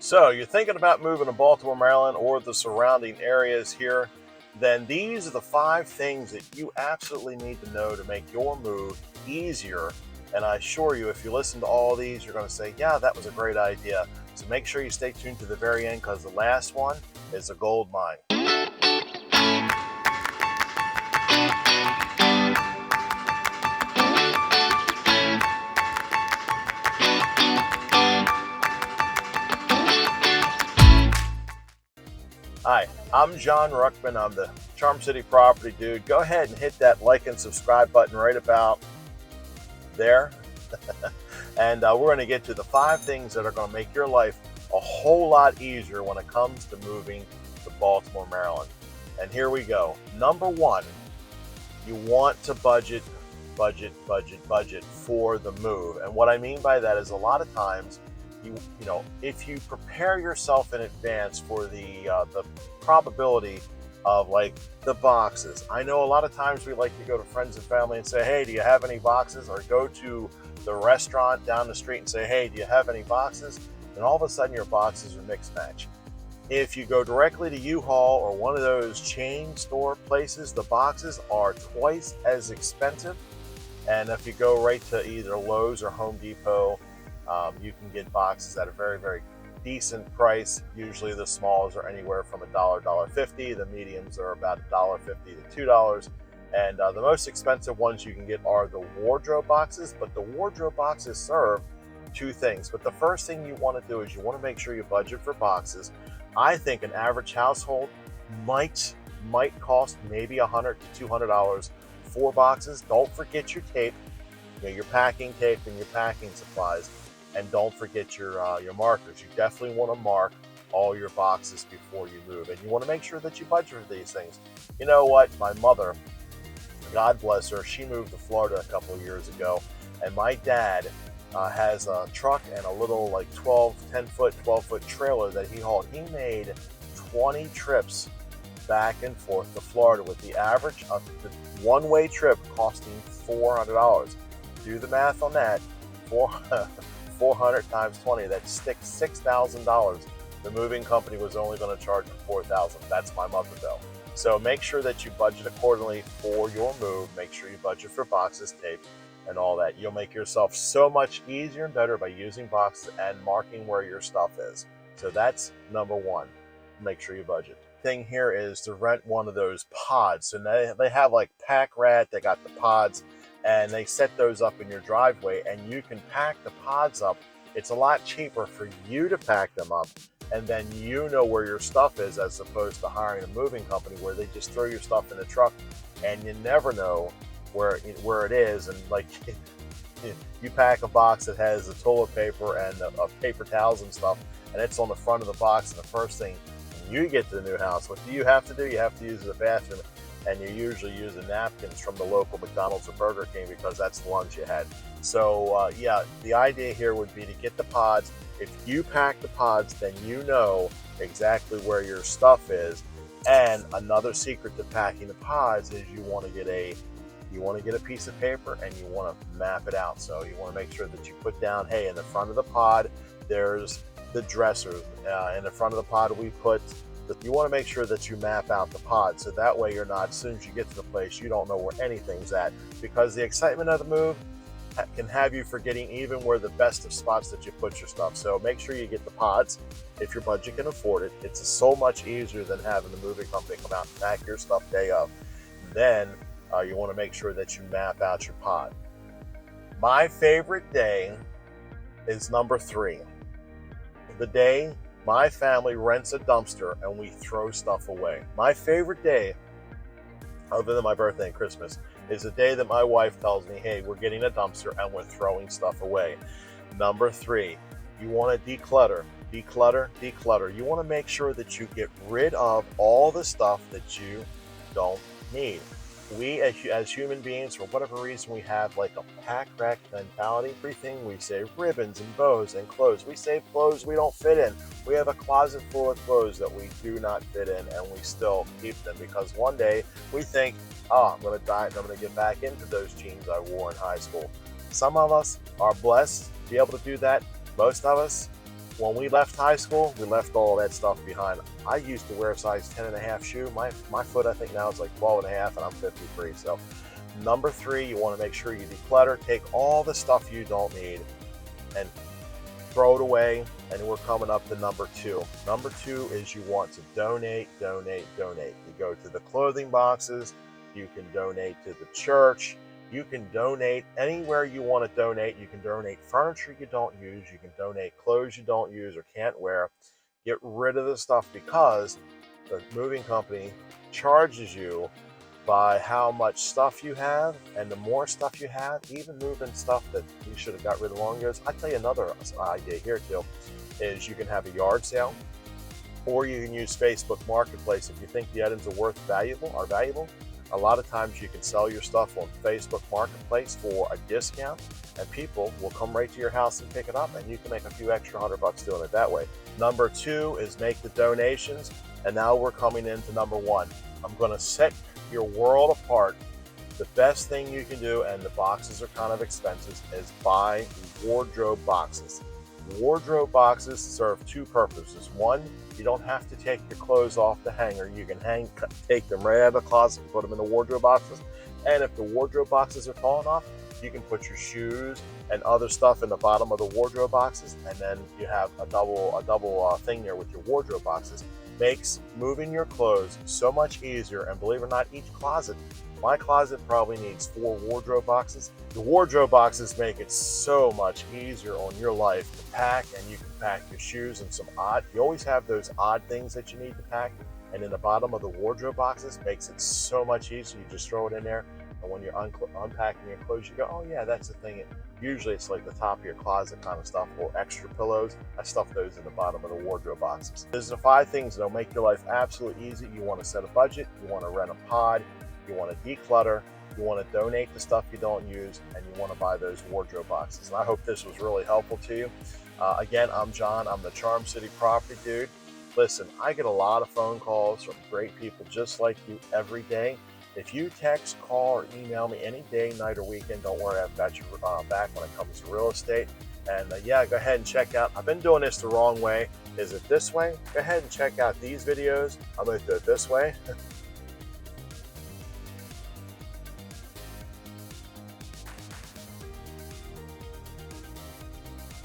So you're thinking about moving to Baltimore, Maryland, or the surrounding areas here, then these are the 5 things that you absolutely need to know to make your move easier. And I assure you, if you listen to all these, you're going to say, yeah, that was a great idea. So make sure you stay tuned to the very end, because the last one is a gold mine. Hi, I'm John Ruckman. I'm the Charm City Property Dude. Go ahead and hit that like and subscribe button right about there. And we're going to get to the 5 things that are going to make your life a whole lot easier when it comes to moving to Baltimore, Maryland. And here we go. Number 1, you want to budget for the move. And what I mean by that is, a lot of times, you know, if you prepare yourself in advance for the probability of, like, the boxes. I know a lot of times we like to go to friends and family and say, hey, do you have any boxes? Or go to the restaurant down the street and say, hey, do you have any boxes? And all of a sudden your boxes are mixed match. If you go directly to U-Haul or one of those chain store places, the boxes are twice as expensive. And if you go right to either Lowe's or Home Depot, you can get boxes at a very, very decent price. Usually the smalls are anywhere from $1, $1.50. The mediums are about $1.50 to $2. And the most expensive ones you can get are the wardrobe boxes. But the wardrobe boxes serve 2 things. But the first thing you want to do is you want to make sure you budget for boxes. I think an average household might cost maybe $100 to $200 for boxes. Don't forget your tape, your packing tape and your packing supplies. And don't forget your markers. You definitely want to mark all your boxes before you move. And you want to make sure that you budget for these things. You know what? My mother, God bless her, she moved to Florida a couple of years ago. And my dad has a truck and a little, like, 12-foot trailer that he hauled. He made 20 trips back and forth to Florida, with the average of the one-way trip costing $400. Do the math on that. 400 times 20, that's $6,000. The moving company was only going to charge him $4,000. That's my mother, though. So make sure that you budget accordingly for your move. Make sure you budget for boxes, tape, and all that. You'll make yourself so much easier and better by using boxes and marking where your stuff is. So that's number 1. Make sure you budget. Thing here is to rent one of those pods. So they have, like, Pack Rat. They got the pods, and they set those up in your driveway, and you can pack the pods up. It's a lot cheaper for you to pack them up, and then you know where your stuff is, as opposed to hiring a moving company where they just throw your stuff in the truck and you never know where it is. And, like, you pack a box that has the toilet paper and paper towels and stuff, and it's on the front of the box, and the first thing when you get to the new house, what do? You have to use the bathroom. And you usually use the napkins from the local McDonald's or Burger King, because that's the lunch you had. So yeah, the idea here would be to get the pods. If you pack the pods, then you know exactly where your stuff is. And another secret to packing the pods is you want to get a piece of paper and you want to map it out. So you want to make sure that you put down, hey, in the front of the pod, there's the dresser. In the front of the pod, you want to make sure that you map out the pod, so that way you're not, as soon as you get to the place, you don't know where anything's at, because the excitement of the move can have you forgetting even where the best of spots that you put your stuff. So make sure you get the pods if your budget can afford it. It's so much easier than having the moving company come out and pack your stuff day of. Then you want to make sure that you map out your pod. My favorite day is number 3. The day my family rents a dumpster and we throw stuff away. My favorite day, other than my birthday and Christmas, is the day that my wife tells me, hey, we're getting a dumpster and we're throwing stuff away. Number 3, you want to declutter. You want to make sure that you get rid of all the stuff that you don't need. We, as human beings, for whatever reason, we have, like, a pack rat mentality. Everything we save, ribbons and bows and clothes. We save clothes we don't fit in. We have a closet full of clothes that we do not fit in, and we still keep them because one day we think, oh, I'm going to die and I'm going to get back into those jeans I wore in high school. Some of us are blessed to be able to do that. Most of us, When we left high school, we left all that stuff behind. I used to wear a size 10.5 shoe. My foot, I think now is like 12.5, and I'm 53. So number 3, you want to make sure you declutter. Take all the stuff you don't need and throw it away. And we're coming up to number 2. Number 2 is you want to donate, donate, donate. You go to the clothing boxes. You can donate to the church. You can donate anywhere you want to donate. You can donate furniture you don't use. You can donate clothes you don't use or can't wear. Get rid of the stuff, because the moving company charges you by how much stuff you have, and the more stuff you have, even moving stuff that you should have got rid of long ago. I'll tell you another idea here too, is you can have a yard sale, or you can use Facebook Marketplace. If you think the items are valuable, a lot of times you can sell your stuff on Facebook Marketplace for a discount, and people will come right to your house and pick it up, and you can make a few extra $100 doing it that way. Number 2 is make the donations, and now we're coming into number 1. I'm going to set your world apart. The best thing you can do, and the boxes are kind of expensive, is buy wardrobe boxes. Wardrobe boxes serve 2 purposes. 1, you don't have to take your clothes off the hanger. You can take them right out of the closet and put them in the wardrobe boxes. And if the wardrobe boxes are falling off, you can put your shoes and other stuff in the bottom of the wardrobe boxes, and then you have a double thing there with your wardrobe boxes. Makes moving your clothes so much easier. And believe it or not, each closet, my closet probably needs 4 wardrobe boxes. The wardrobe boxes make it so much easier on your life to pack, and you can pack your shoes and you always have those odd things that you need to pack, and in the bottom of the wardrobe boxes makes it so much easier. You just throw it in there, and when you're unpacking your clothes, you go, oh yeah, that's the thing. Usually it's like the top of your closet kind of stuff, or extra pillows. I stuff those in the bottom of the wardrobe boxes. Those are 5 things that'll make your life absolutely easy. You want to set a budget, you want to rent a pod, you want to declutter, you want to donate the stuff you don't use, and you want to buy those wardrobe boxes. And I hope this was really helpful to you. Again, I'm John. I'm the Charm City Property Dude. Listen, I get a lot of phone calls from great people just like you every day. If you text, call, or email me any day, night, or weekend, don't worry, I've got your back when it comes to real estate. And yeah, go ahead and check out. I've been doing this the wrong way. Is it this way? Go ahead and check out these videos. I'm going to do it this way.